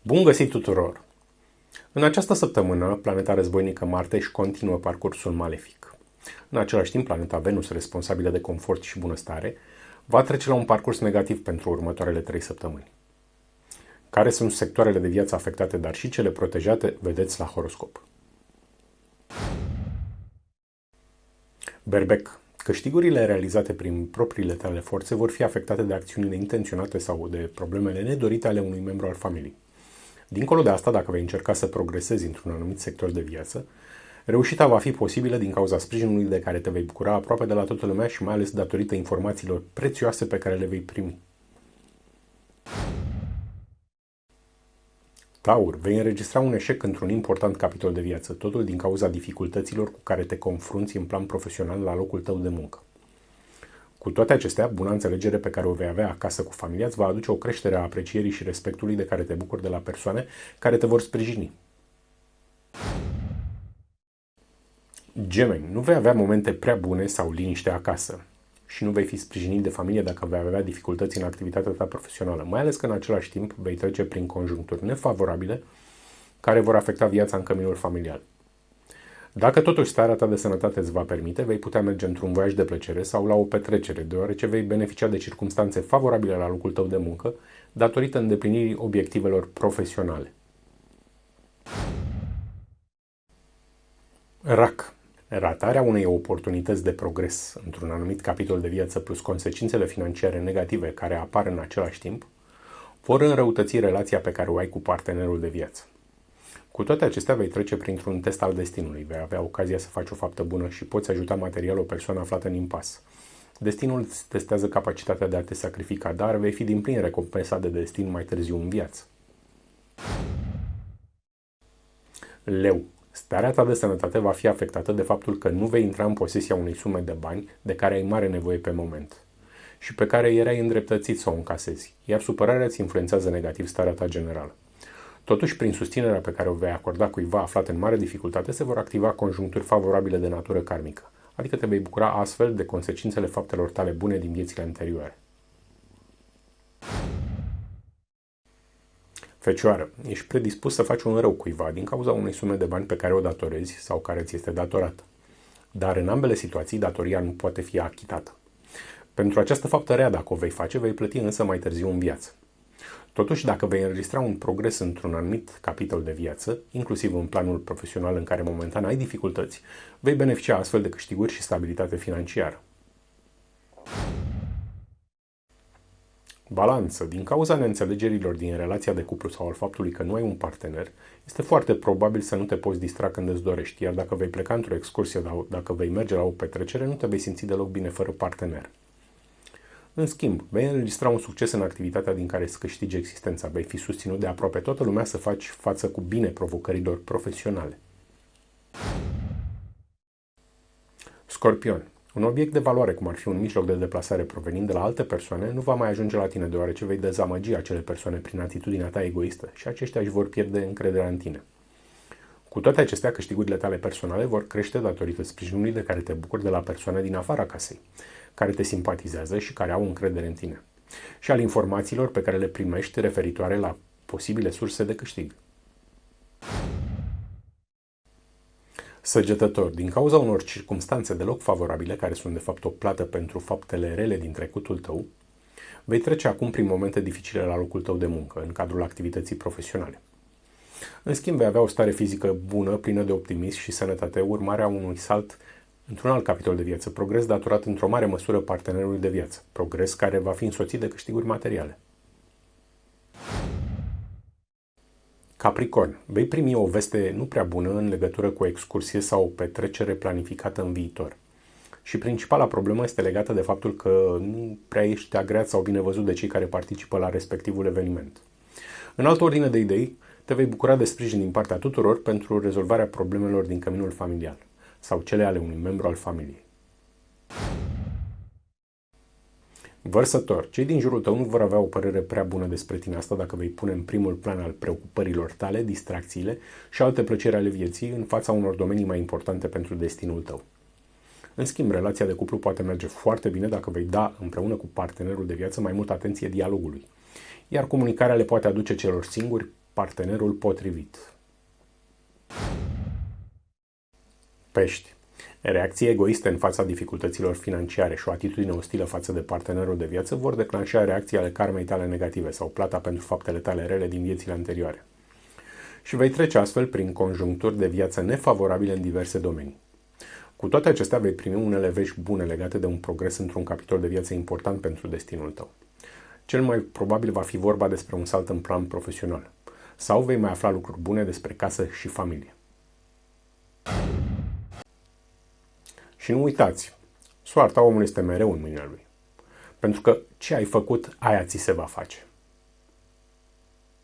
Bun găsit tuturor! În această săptămână, planeta războinică Marte își continuă parcursul malefic. În același timp, planeta Venus, responsabilă de confort și bunăstare, va trece la un parcurs negativ pentru următoarele 3 săptămâni. Care sunt sectoarele de viață afectate, dar și cele protejate, vedeți la horoscop. Berbec. Câștigurile realizate prin propriile tale forțe vor fi afectate de acțiunile intenționate sau de problemele nedorite ale unui membru al familiei. Dincolo de asta, dacă vei încerca să progresezi într-un anumit sector de viață, reușita va fi posibilă din cauza sprijinului de care te vei bucura aproape de la toată lumea și mai ales datorită informațiilor prețioase pe care le vei primi. Taur, vei înregistra un eșec într-un important capitol de viață, totul din cauza dificultăților cu care te confrunți în plan profesional la locul tău de muncă. Cu toate acestea, buna înțelegere pe care o vei avea acasă cu familia îți va aduce o creștere a aprecierii și respectului de care te bucuri de la persoane care te vor sprijini. Gemeni, nu vei avea momente prea bune sau liniște acasă și nu vei fi sprijinit de familie dacă vei avea dificultăți în activitatea ta profesională, mai ales că în același timp vei trece prin conjuncturi nefavorabile care vor afecta viața în căminul familial. Dacă totuși starea ta de sănătate îți va permite, vei putea merge într-un voiaj de plăcere sau la o petrecere, deoarece vei beneficia de circumstanțe favorabile la locul tău de muncă, datorită îndeplinirii obiectivelor profesionale. Rac. Ratarea unei oportunități de progres într-un anumit capitol de viață plus consecințele financiare negative care apar în același timp vor înrăutăți relația pe care o ai cu partenerul de viață. Cu toate acestea, vei trece printr-un test al destinului, vei avea ocazia să faci o faptă bună și poți ajuta material o persoană aflată în impas. Destinul îți testează capacitatea de a te sacrifica, dar vei fi din plin recompensat de destin mai târziu în viață. Leu. Starea ta de sănătate va fi afectată de faptul că nu vei intra în posesia unei sume de bani de care ai mare nevoie pe moment și pe care erai îndreptățit să o încasezi, iar supărarea îți influențează negativ starea ta generală. Totuși, prin susținerea pe care o vei acorda cuiva aflat în mare dificultate, se vor activa conjuncturi favorabile de natură karmică, adică te vei bucura astfel de consecințele faptelor tale bune din viețile anterioare. Fecioară, ești predispus să faci un rău cuiva din cauza unei sume de bani pe care o datorezi sau care ți este datorată. Dar în ambele situații, datoria nu poate fi achitată. Pentru această faptă rea, dacă o vei face, vei plăti însă mai târziu în viață. Totuși, dacă vei înregistra un progres într-un anumit capitol de viață, inclusiv în planul profesional în care momentan ai dificultăți, vei beneficia astfel de câștiguri și stabilitate financiară. Balanță. Din cauza neînțelegerilor din relația de cuplu sau al faptului că nu ai un partener, este foarte probabil să nu te poți distra când îți dorești, iar dacă vei pleca într-o excursie sau dacă vei merge la o petrecere, nu te vei simți deloc bine fără partener. În schimb, vei înregistra un succes în activitatea din care îți câștigi existența, vei fi susținut de aproape toată lumea să faci față cu bine provocărilor profesionale. Scorpion. Un obiect de valoare, cum ar fi un mijloc de deplasare provenind de la alte persoane, nu va mai ajunge la tine, deoarece vei dezamăgi acele persoane prin atitudinea ta egoistă și aceștia își vor pierde încrederea în tine. Cu toate acestea, câștigurile tale personale vor crește datorită sprijinului de care te bucuri de la persoane din afara casei, care te simpatizează și care au încredere în tine, și al informațiilor pe care le primești referitoare la posibile surse de câștig. Săgetător. Din cauza unor circumstanțe deloc favorabile, care sunt de fapt o plată pentru faptele rele din trecutul tău, vei trece acum prin momente dificile la locul tău de muncă, în cadrul activității profesionale. În schimb, vei avea o stare fizică bună, plină de optimism și sănătate, urmarea unui salt într-un alt capitol de viață, progres datorat într-o mare măsură partenerului de viață, progres care va fi însoțit de câștiguri materiale. Capricorn, vei primi o veste nu prea bună în legătură cu o excursie sau o petrecere planificată în viitor. Și principala problemă este legată de faptul că nu prea ești agreat sau bine văzut de cei care participă la respectivul eveniment. În altă ordine de idei, te vei bucura de sprijin din partea tuturor pentru rezolvarea problemelor din căminul familial sau cele ale unui membru al familiei. Vărsător, cei din jurul tău nu vor avea o părere prea bună despre tine, asta dacă vei pune în primul plan al preocupărilor tale, distracțiile și alte plăceri ale vieții în fața unor domenii mai importante pentru destinul tău. În schimb, relația de cuplu poate merge foarte bine dacă vei da împreună cu partenerul de viață mai multă atenție dialogului, iar comunicarea le poate aduce celor singuri partenerul potrivit. Pești. Reacții egoiste în fața dificultăților financiare și o atitudine ostilă față de partenerul de viață vor declanșa reacții ale karmei tale negative sau plata pentru faptele tale rele din viețile anterioare. Și vei trece astfel prin conjuncturi de viață nefavorabile în diverse domenii. Cu toate acestea vei primi unele vești bune legate de un progres într-un capitol de viață important pentru destinul tău. Cel mai probabil va fi vorba despre un salt în plan profesional. Sau vei mai afla lucruri bune despre casă și familie. Și nu uitați, soarta omului este mereu în mâinile lui. Pentru că ce ai făcut, aia ți se va face.